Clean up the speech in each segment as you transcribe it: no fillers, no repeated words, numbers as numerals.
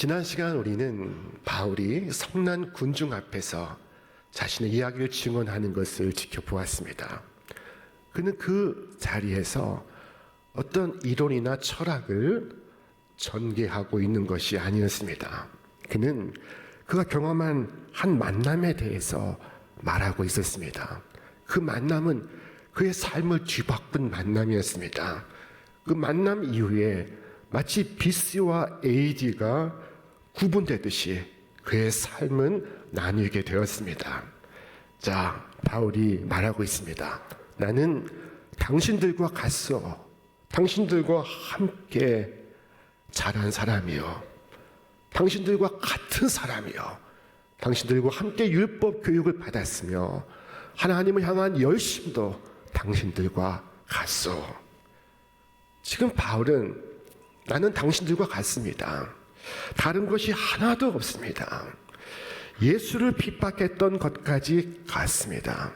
지난 시간 우리는 바울이 성난 군중 앞에서 자신의 이야기를 증언하는 것을 지켜보았습니다. 그는 그 자리에서 어떤 이론이나 철학을 전개하고 있는 것이 아니었습니다. 그는 그가 경험한 한 만남에 대해서 말하고 있었습니다. 그 만남은 그의 삶을 뒤바꾼 만남이었습니다. 그 만남 이후에 마치 BC와 AD가 구분되듯이 그의 삶은 나뉘게 되었습니다. 자, 바울이 말하고 있습니다. 나는 당신들과 같소. 당신들과 함께 자란 사람이요. 당신들과 같은 사람이요. 당신들과 함께 율법 교육을 받았으며 하나님을 향한 열심도 당신들과 같소. 지금 바울은 나는 당신들과 같습니다. 다른 것이 하나도 없습니다. 예수를 핍박했던 것까지 같습니다.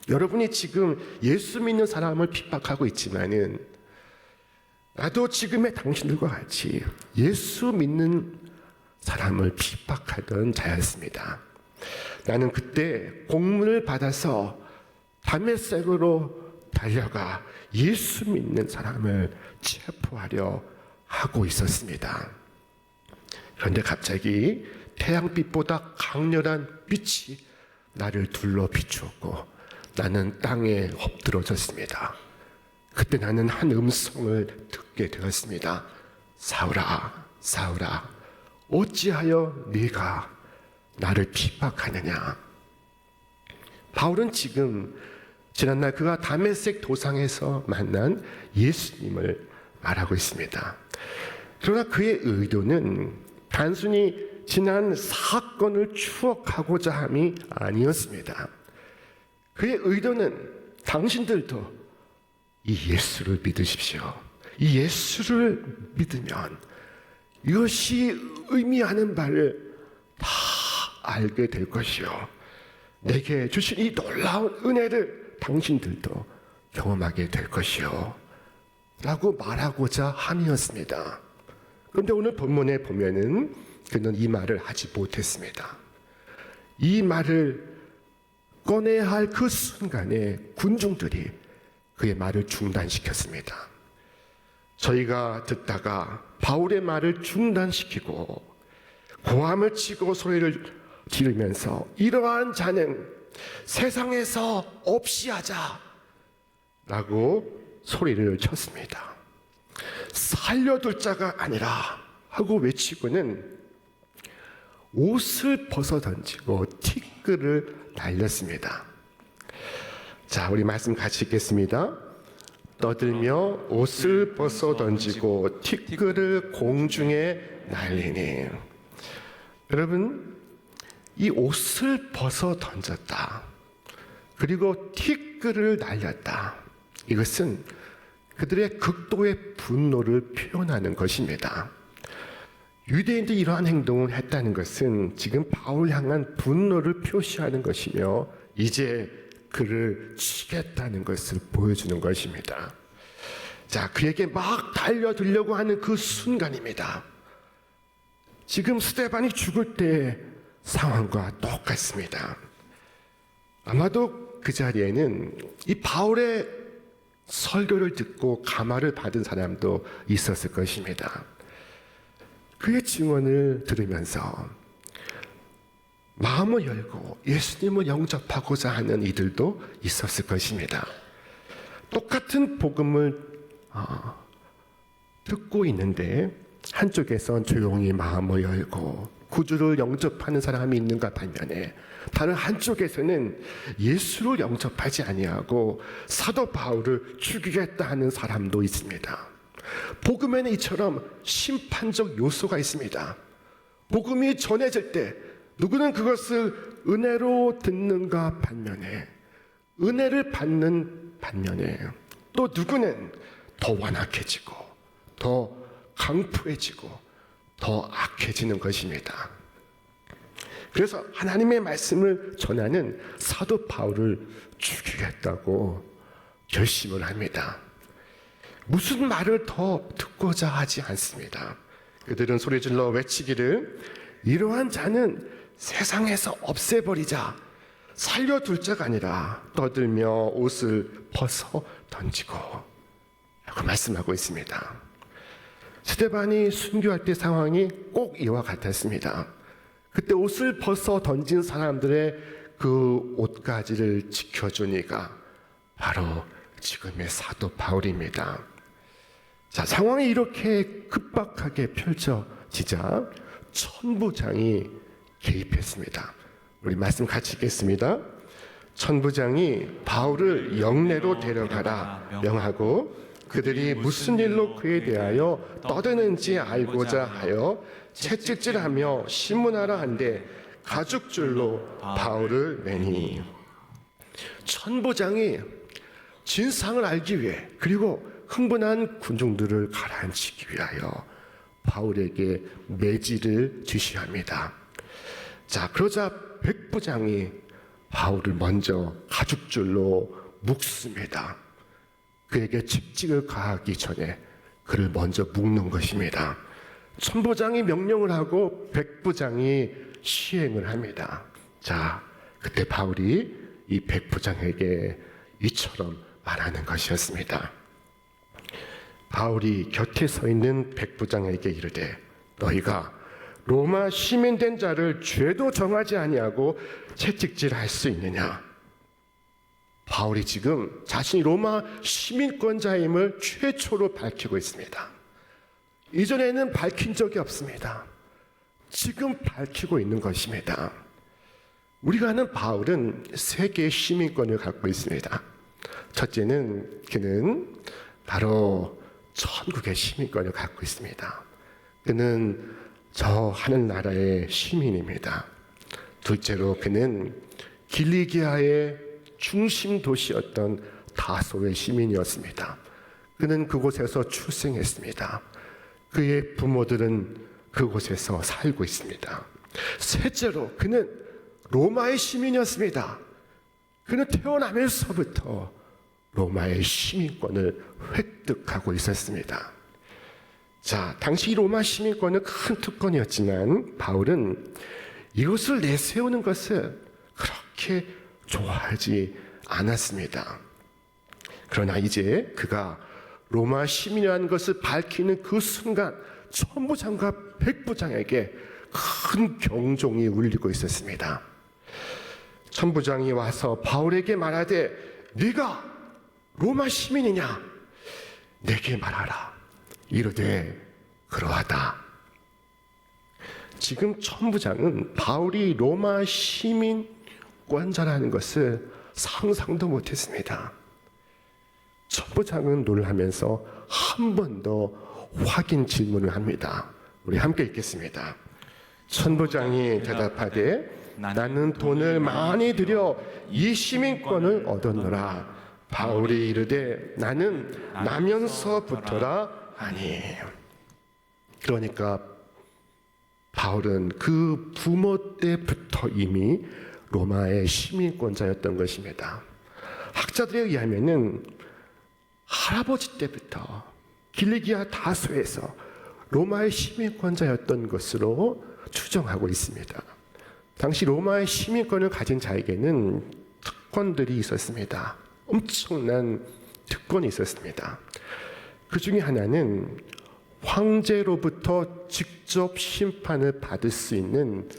여러분이 지금 예수 믿는 사람을 핍박하고 있지만은 나도 지금의 당신들과 같이 예수 믿는 사람을 핍박하던 자였습니다. 나는 그때 공문을 받아서 다메섹으로 달려가 예수 믿는 사람을 체포하려 하고 있었습니다. 그런데 갑자기 태양빛보다 강렬한 빛이 나를 둘러 비추었고 나는 땅에 엎드러졌습니다. 그때 나는 한 음성을 듣게 되었습니다. 사울아, 사울아, 어찌하여 네가 나를 핍박하느냐? 바울은 지금 지난날 그가 다메섹 도상에서 만난 예수님을 말하고 있습니다. 그러나 그의 의도는 단순히 지난 사건을 추억하고자 함이 아니었습니다. 그의 의도는 당신들도 이 예수를 믿으십시오. 이 예수를 믿으면 이것이 의미하는 바를 다 알게 될 것이요. 내게 주신 이 놀라운 은혜를 당신들도 경험하게 될 것이요. 라고 말하고자 함이었습니다. 그런데 오늘 본문에 보면은 그는 이 말을 하지 못했습니다. 이 말을 꺼내야 할 그 순간에 군중들이 그의 말을 중단시켰습니다. 저희가 듣다가 바울의 말을 중단시키고 고함을 치고 소리를 지르면서 이러한 자는 세상에서 없이 하자 라고 소리를 쳤습니다. 살려둘 자가 아니라 하고 외치고는 옷을 벗어 던지고 티끌을 날렸습니다. 자, 우리 말씀 같이 읽겠습니다. 떠들며 옷을 벗어 던지고 티끌을 공중에 날리니. 여러분, 이 옷을 벗어 던졌다. 그리고 티끌을 날렸다. 이것은 그들의 극도의 분노를 표현하는 것입니다. 유대인들이 이러한 행동을 했다는 것은 지금 바울 향한 분노를 표시하는 것이며 이제 그를 치겠다는 것을 보여주는 것입니다. 자, 그에게 막 달려들려고 하는 그 순간입니다. 지금 스데반이 죽을 때의 상황과 똑같습니다. 아마도 그 자리에는 이 바울의 설교를 듣고 감화를 받은 사람도 있었을 것입니다. 그의 증언을 들으면서 마음을 열고 예수님을 영접하고자 하는 이들도 있었을 것입니다. 똑같은 복음을 듣고 있는데 한쪽에선 조용히 마음을 열고 구주를 영접하는 사람이 있는가 반면에 다른 한쪽에서는 예수를 영접하지 아니하고 사도 바울을 죽이겠다 하는 사람도 있습니다. 복음에는 이처럼 심판적 요소가 있습니다. 복음이 전해질 때 누구는 그것을 은혜로 듣는가 반면에 은혜를 받는 반면에 또 누구는 더 완악해지고 더 강포해지고 더 악해지는 것입니다. 그래서 하나님의 말씀을 전하는 사도 바울을 죽이겠다고 결심을 합니다. 무슨 말을 더 듣고자 하지 않습니다. 그들은 소리질러 외치기를 이러한 자는 세상에서 없애버리자. 살려둘 자가 아니라 떠들며 옷을 벗어 던지고 라고 말씀하고 있습니다. 스데반이 순교할 때 상황이 꼭 이와 같았습니다. 그때 옷을 벗어 던진 사람들의 그 옷가지를 지켜준 이가 바로 지금의 사도 바울입니다. 자, 상황이 이렇게 급박하게 펼쳐지자 천부장이 개입했습니다. 우리 말씀 같이 읽겠습니다. 천부장이 바울을 영내로 데려가라 명하고 그들이 무슨 일로 그에 대하여 떠드는지 알고자 하여 채찍질하며 신문하라 한데 가죽줄로 바울을 매니. 천부장이 진상을 알기 위해 그리고 흥분한 군중들을 가라앉히기 위하여 바울에게 매질을 지시합니다. 자, 그러자 백부장이 바울을 먼저 가죽줄로 묶습니다. 그에게 채찍을 가하기 전에 그를 먼저 묶는 것입니다. 천부장이 명령을 하고 백부장이 시행을 합니다. 자, 그때 바울이 이 백부장에게 이처럼 말하는 것이었습니다. 바울이 곁에 서 있는 백부장에게 이르되 너희가 로마 시민된 자를 죄도 정하지 아니하고 채찍질할 수 있느냐? 바울이 지금 자신이 로마 시민권자임을 최초로 밝히고 있습니다. 이전에는 밝힌 적이 없습니다. 지금 밝히고 있는 것입니다. 우리가 아는 바울은 세 개의 시민권을 갖고 있습니다. 첫째는 그는 바로 천국의 시민권을 갖고 있습니다. 그는 저 하늘나라의 시민입니다. 둘째로 그는 길리기아의 중심 도시였던 다소의 시민이었습니다. 그는 그곳에서 출생했습니다. 그의 부모들은 그곳에서 살고 있습니다. 셋째로 그는 로마의 시민이었습니다. 그는 태어나면서부터 로마의 시민권을 획득하고 있었습니다. 자, 당시 로마 시민권은 큰 특권이었지만 바울은 이것을 내세우는 것을 그렇게 좋아하지 않았습니다. 그러나 이제 그가 로마 시민이라는 것을 밝히는 그 순간 천부장과 백부장에게 큰 경종이 울리고 있었습니다. 천부장이 와서 바울에게 말하되 네가 로마 시민이냐? 내게 말하라. 이르되 그러하다. 지금 천부장은 바울이 로마 시민권자라는 것을 상상도 못했습니다. 천부장은 놀라면서 한 번 더 확인 질문을 합니다. 우리 함께 읽겠습니다. 천부장이 대답하되 나는 돈을 많이 들여 이 시민권을 얻었노라. 바울이 이르되 나는 나면서부터라 하니. 그러니까 바울은 그 부모 때부터 이미 로마의 시민권자였던 것입니다. 학자들에 의하면은 할아버지 때부터 길리기아 다소에서 로마의 시민권자였던 것으로 추정하고 있습니다. 당시 로마의 시민권을 가진 자에게는 특권들이 있었습니다. 엄청난 특권이 있었습니다. 그 중에 하나는 황제로부터 직접 심판을 받을 수 있는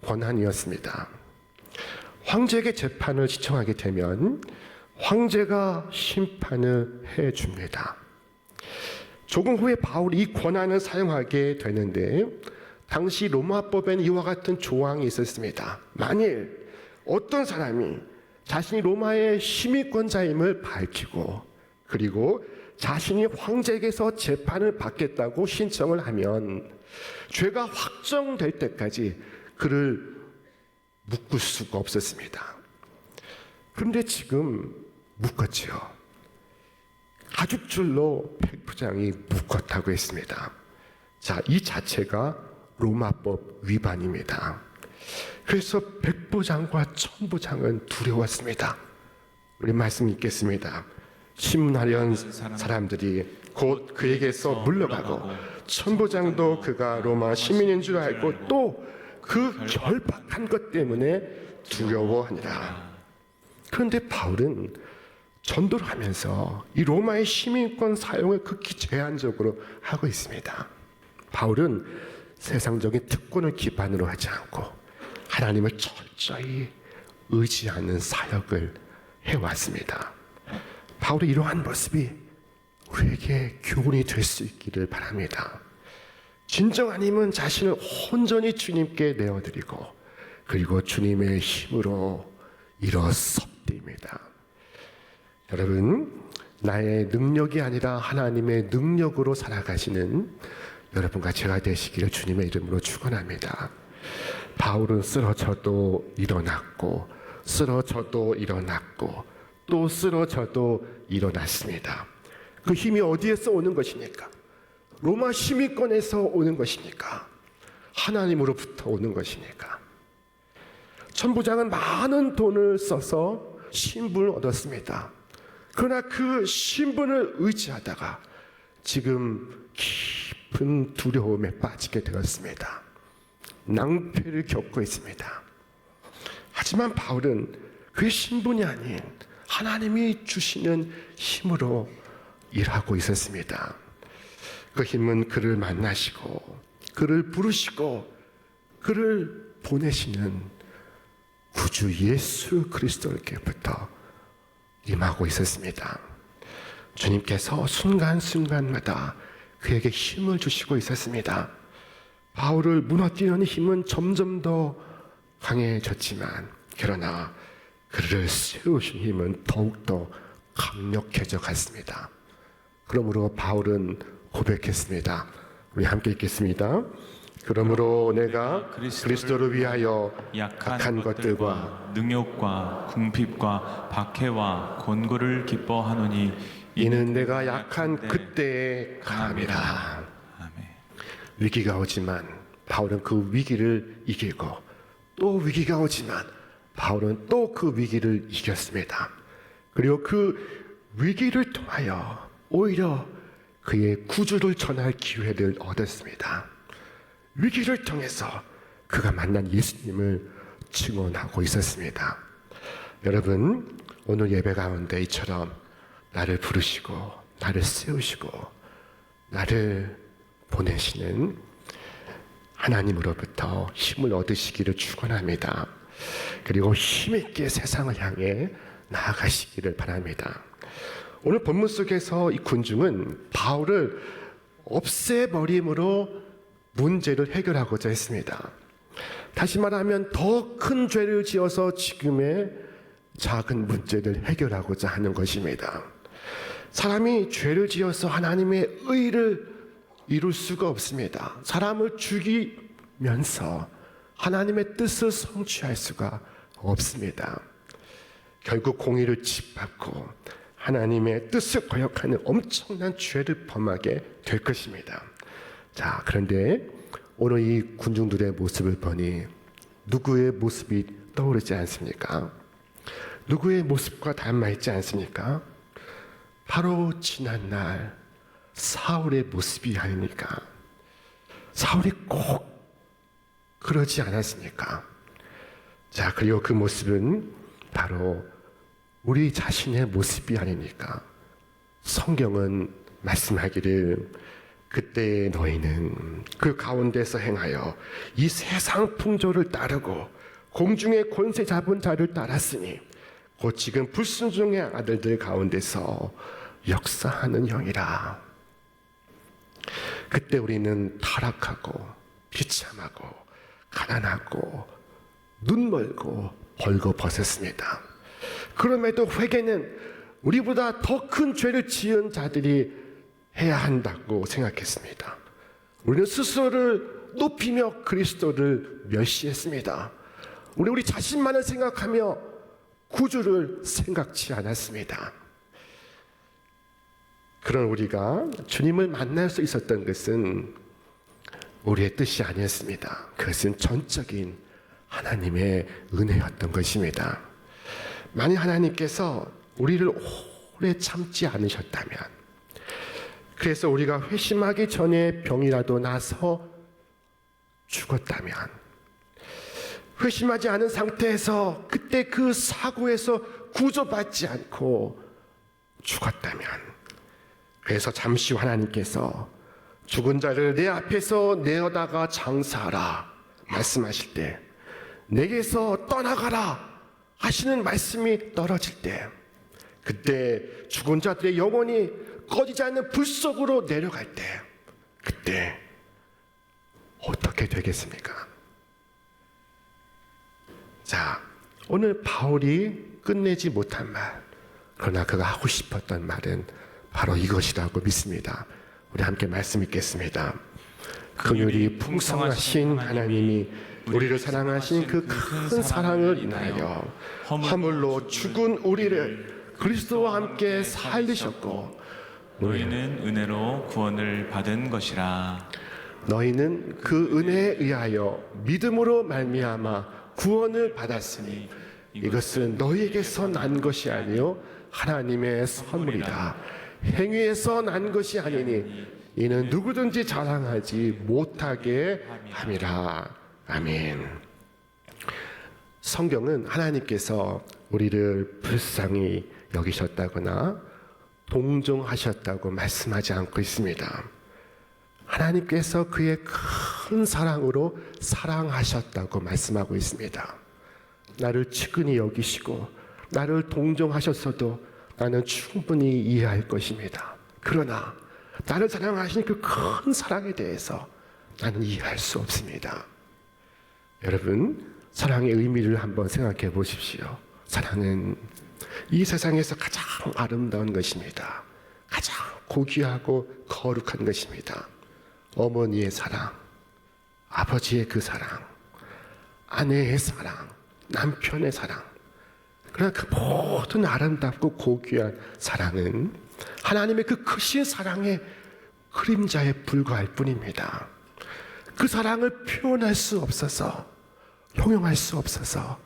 권한이었습니다. 황제에게 재판을 시청하게 되면 황제가 심판을 해줍니다. 조금 후에 바울이 이 권한을 사용하게 되는데 당시 로마법에는 이와 같은 조항이 있었습니다. 만일 어떤 사람이 자신이 로마의 시민권자임을 밝히고 그리고 자신이 황제에게서 재판을 받겠다고 신청을 하면 죄가 확정될 때까지 그를 묶을 수가 없었습니다. 그런데 지금 묶었지요. 가죽줄로 백부장이 묶었다고 했습니다. 자, 이 자체가 로마법 위반입니다. 그래서 백부장과 천부장은 두려웠습니다. 우리 말씀 읽겠습니다. 신문하려는 사람들이 곧 그에게서 물러가고 천부장도 그가 로마 시민인 줄 알고 또 그 결박한 것 때문에 두려워하니라. 그런데 바울은 전도를 하면서 이 로마의 시민권 사용을 극히 제한적으로 하고 있습니다. 바울은 세상적인 특권을 기반으로 하지 않고 하나님을 철저히 의지하는 사역을 해왔습니다. 바울의 이러한 모습이 우리에게 교훈이 될 수 있기를 바랍니다. 진정한 힘은 자신을 온전히 주님께 내어드리고 그리고 주님의 힘으로 일어섭니다. 여러분, 나의 능력이 아니라 하나님의 능력으로 살아가시는 여러분과 제가 되시기를 주님의 이름으로 축원합니다. 바울은 쓰러져도 일어났고 쓰러져도 일어났고 또 쓰러져도 일어났습니다. 그 힘이 어디에서 오는 것입니까? 로마 시민권에서 오는 것입니까? 하나님으로부터 오는 것입니까? 천부장은 많은 돈을 써서 신분을 얻었습니다. 그러나 그 신분을 의지하다가 지금 깊은 두려움에 빠지게 되었습니다. 낭패를 겪고 있습니다. 하지만 바울은 그 신분이 아닌 하나님이 주시는 힘으로 일하고 있었습니다. 그 힘은 그를 만나시고 그를 부르시고 그를 보내시는 구주 예수 그리스도께부터 임하고 있었습니다. 주님께서 순간순간마다 그에게 힘을 주시고 있었습니다. 바울을 무너뜨리는 힘은 점점 더 강해졌지만 그러나 그를 세우신 힘은 더욱더 강력해져 갔습니다. 그러므로 바울은 고백했습니다. 우리 함께 읽겠습니다. 그러므로 내가 그리스도를 위하여 약한 것들과 능욕과 궁핍과 박해와 곤고를 기뻐하노니 이는 내가 약한 그때에 강함이라. 아멘. 위기가 오지만 바울은 그 위기를 이기고 또 위기가 오지만 바울은 또 그 위기를 이겼습니다. 그리고 그 위기를 통하여 오히려 그의 구주를 전할 기회를 얻었습니다. 위기를 통해서 그가 만난 예수님을 증언하고 있었습니다. 여러분, 오늘 예배 가운데 이처럼 나를 부르시고 나를 세우시고 나를 보내시는 하나님으로부터 힘을 얻으시기를 축원합니다. 그리고 힘있게 세상을 향해 나아가시기를 바랍니다. 오늘 본문 속에서 이 군중은 바울을 없애버림으로 문제를 해결하고자 했습니다. 다시 말하면 더 큰 죄를 지어서 지금의 작은 문제를 해결하고자 하는 것입니다. 사람이 죄를 지어서 하나님의 의를 이룰 수가 없습니다. 사람을 죽이면서 하나님의 뜻을 성취할 수가 없습니다. 결국 공의를 짓밟고 하나님의 뜻을 거역하는 엄청난 죄를 범하게 될 것입니다. 자, 그런데 오늘 이 군중들의 모습을 보니 누구의 모습이 떠오르지 않습니까? 누구의 모습과 닮아 있지 않습니까? 바로 지난날 사울의 모습이 아닙니까? 사울이 꼭 그러지 않았습니까? 자, 그리고 그 모습은 바로 우리 자신의 모습이 아니니까. 성경은 말씀하기를 그때 너희는 그 가운데서 행하여 이 세상 풍조를 따르고 공중의 권세 잡은 자를 따랐으니 곧 지금 불순종의 아들들 가운데서 역사하는 형이라. 그때 우리는 타락하고 비참하고 가난하고 눈멀고 벌거벗었습니다. 그럼에도 회개는 우리보다 더 큰 죄를 지은 자들이 해야 한다고 생각했습니다. 우리는 스스로를 높이며 그리스도를 멸시했습니다. 우리 자신만을 생각하며 구주를 생각지 않았습니다. 그런 우리가 주님을 만날 수 있었던 것은 우리의 뜻이 아니었습니다. 그것은 전적인 하나님의 은혜였던 것입니다. 만약 하나님께서 우리를 오래 참지 않으셨다면 그래서 우리가 회심하기 전에 병이라도 나서 죽었다면, 회심하지 않은 상태에서 그때 그 사고에서 구조받지 않고 죽었다면, 그래서 잠시 하나님께서 죽은 자를 내 앞에서 내어다가 장사하라 말씀하실 때, 내게서 떠나가라 하시는 말씀이 떨어질 때, 그때 죽은 자들의 영혼이 꺼지지 않는 불 속으로 내려갈 때, 그때 어떻게 되겠습니까? 자, 오늘 바울이 끝내지 못한 말, 그러나 그가 하고 싶었던 말은 바로 이것이라고 믿습니다. 우리 함께 말씀 읽겠습니다. 긍휼이 풍성하신 하나님이 우리를 사랑하신 그 큰 사랑을 인하여 허물로 죽은 우리를 그리스도와 함께 살리셨고, 너희는 은혜로 구원을 받은 것이라. 너희는 그 은혜에 의하여 믿음으로 말미암아 구원을 받았으니 이것은 너희에게서 난 것이 아니요 하나님의 선물이다. 행위에서 난 것이 아니니 이는 누구든지 자랑하지 못하게 함이라. 아멘. 성경은 하나님께서 우리를 불쌍히 여기셨다거나 동정하셨다고 말씀하지 않고 있습니다. 하나님께서 그의 큰 사랑으로 사랑하셨다고 말씀하고 있습니다. 나를 측은히 여기시고 나를 동정하셨어도 나는 충분히 이해할 것입니다. 그러나 나를 사랑하신 그 큰 사랑에 대해서 나는 이해할 수 없습니다. 여러분, 사랑의 의미를 한번 생각해 보십시오. 사랑은 이 세상에서 가장 아름다운 것입니다. 가장 고귀하고 거룩한 것입니다. 어머니의 사랑, 아버지의 그 사랑, 아내의 사랑, 남편의 사랑, 그러나 그 모든 아름답고 고귀한 사랑은 하나님의 그 크신 사랑의 그림자에 불과할 뿐입니다. 그 사랑을 표현할 수 없어서, 형용할 수 없어서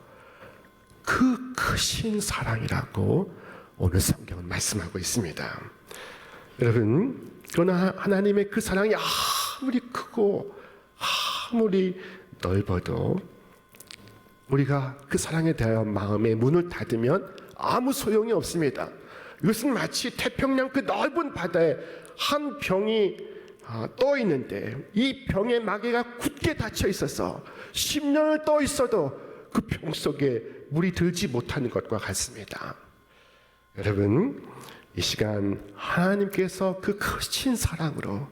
그 크신 사랑이라고 오늘 성경은 말씀하고 있습니다. 여러분, 그러나 하나님의 그 사랑이 아무리 크고 아무리 넓어도 우리가 그 사랑에 대한 마음의 문을 닫으면 아무 소용이 없습니다. 이것은 마치 태평양 그 넓은 바다에 한 병이 떠 있는데 이 병의 마개가 굳게 닫혀 있어서 10년을 떠 있어도 그 병 속에 물이 들지 못하는 것과 같습니다. 여러분, 이 시간 하나님께서 그 크신 사랑으로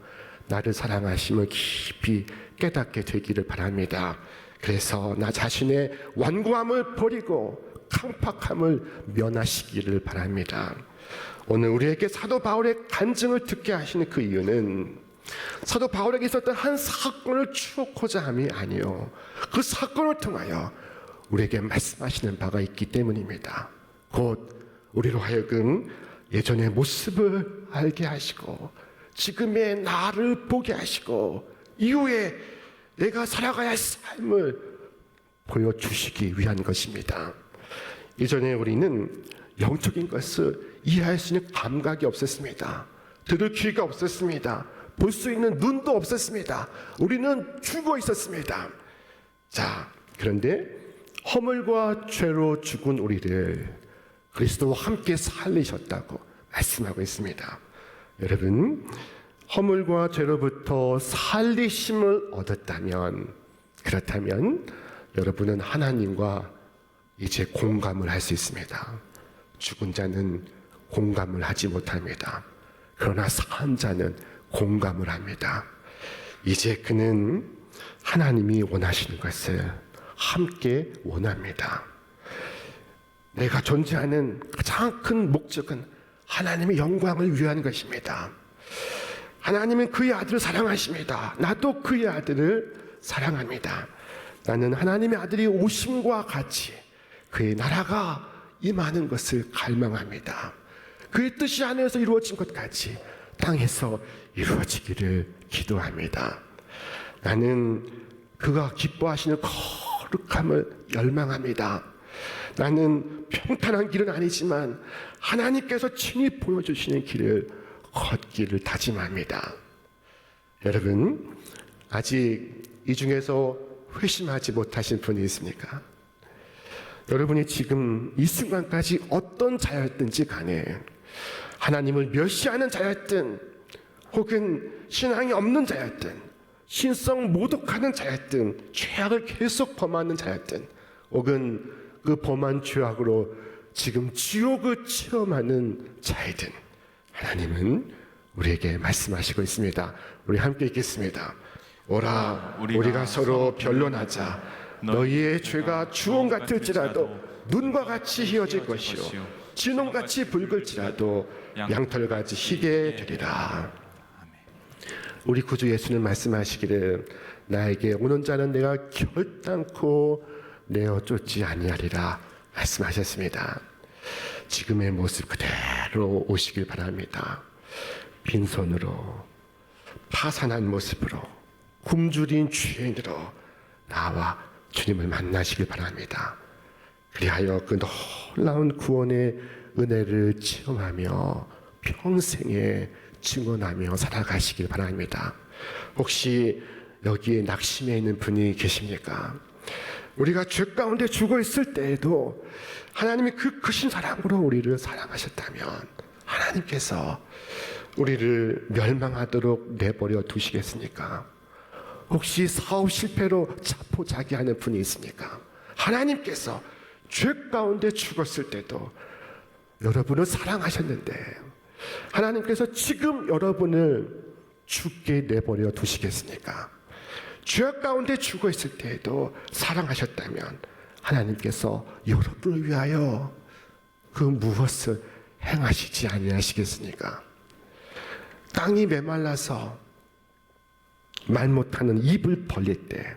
나를 사랑하심을 깊이 깨닫게 되기를 바랍니다. 그래서 나 자신의 완고함을 버리고 강팍함을 면하시기를 바랍니다. 오늘 우리에게 사도 바울의 간증을 듣게 하시는 그 이유는 사도 바울에게 있었던 한 사건을 추억하자 함이 아니요, 그 사건을 통하여 우리에게 말씀하시는 바가 있기 때문입니다. 곧 우리로 하여금 예전의 모습을 알게 하시고 지금의 나를 보게 하시고 이후에 내가 살아가야 할 삶을 보여주시기 위한 것입니다. 이전에 우리는 영적인 것을 이해할 수 있는 감각이 없었습니다. 들을 귀가 없었습니다. 볼 수 있는 눈도 없었습니다. 우리는 죽어 있었습니다. 자, 그런데 허물과 죄로 죽은 우리를 그리스도와 함께 살리셨다고 말씀하고 있습니다. 여러분, 허물과 죄로부터 살리심을 얻었다면, 그렇다면 여러분은 하나님과 이제 공감을 할 수 있습니다. 죽은 자는 공감을 하지 못합니다. 그러나 산 자는 공감을 합니다. 이제 그는 하나님이 원하시는 것을 함께 원합니다. 내가 존재하는 가장 큰 목적은 하나님의 영광을 위한 것입니다. 하나님은 그의 아들을 사랑하십니다. 나도 그의 아들을 사랑합니다. 나는 하나님의 아들이 오심과 같이 그의 나라가 임하는 것을 갈망합니다. 그의 뜻이 하늘에서 이루어진 것 같이 땅에서 이루어지기를 기도합니다. 나는 그가 기뻐하시는 거룩함을 열망합니다. 나는 평탄한 길은 아니지만 하나님께서 친히 보여주시는 길을 걷기를 다짐합니다. 여러분, 아직 이 중에서 회심하지 못하신 분이 있습니까? 여러분이 지금 이 순간까지 어떤 자였든지 간에 하나님을 멸시하는 자였든 혹은 신앙이 없는 자였든 신성 모독하는 자였든 죄악을 계속 범하는 자였든 혹은 그 범한 죄악으로 지금 지옥을 체험하는 자이든 하나님은 우리에게 말씀하시고 있습니다. 우리 함께 읽겠습니다. 오라 우리가 서로 변론하자. 너희의 죄가 주홍 같을지라도 눈과 같이 희어질 것이요 진홍같이 붉을지라도 양털같이 희게 되리라. 우리 구주 예수는 말씀하시기를 나에게 오는 자는 내가 결단코 내어 쫓지 아니하리라 말씀하셨습니다. 지금의 모습 그대로 오시길 바랍니다. 빈손으로 파산한 모습으로 굶주린 죄인으로 나와 주님을 만나시길 바랍니다. 그리하여 그 놀라운 구원의 은혜를 체험하며 평생에 증언하며 살아가시길 바랍니다. 혹시 여기에 낙심해 있는 분이 계십니까? 우리가 죄 가운데 죽어 있을 때에도 하나님이 그 크신 사랑으로 우리를 사랑하셨다면 하나님께서 우리를 멸망하도록 내버려 두시겠습니까? 혹시 사업 실패로 자포자기하는 분이 있습니까? 하나님께서 죄 가운데 죽었을 때도 여러분을 사랑하셨는데 하나님께서 지금 여러분을 죽게 내버려 두시겠습니까? 죄 가운데 죽어 있을 때에도 사랑하셨다면 하나님께서 여러분을 위하여 그 무엇을 행하시지 아니하시겠습니까? 땅이 메말라서 말 못하는 입을 벌릴 때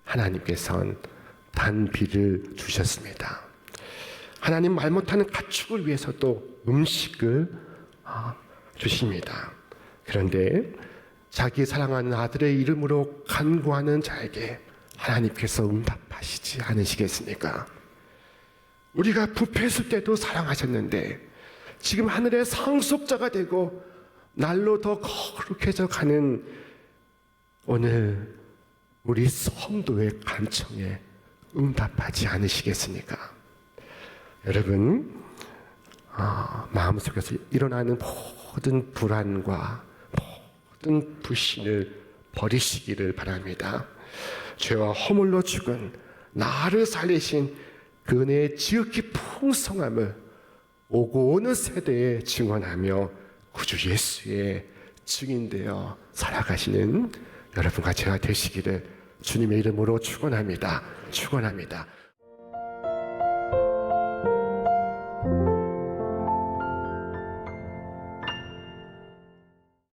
하나님께서는 단비를 주셨습니다. 하나님 말 못하는 가축을 위해서도 음식을 주십니다. 그런데 자기 사랑하는 아들의 이름으로 간구하는 자에게 하나님께서 응답하시지 않으시겠습니까? 우리가 부패했을 때도 사랑하셨는데 지금 하늘의 상속자가 되고 날로 더 거룩해져 가는 오늘 우리 성도의 간청에 응답하지 않으시겠습니까? 여러분, 마음속에서 일어나는 모든 불안과 모든 불신을 버리시기를 바랍니다. 죄와 허물로 죽은 나를 살리신 그 은혜의 지극히 풍성함을 오고 오는 세대에 증언하며 구주 예수의 증인되어 살아가시는 여러분과 제가 되시기를 주님의 이름으로 축원합니다. 축원합니다.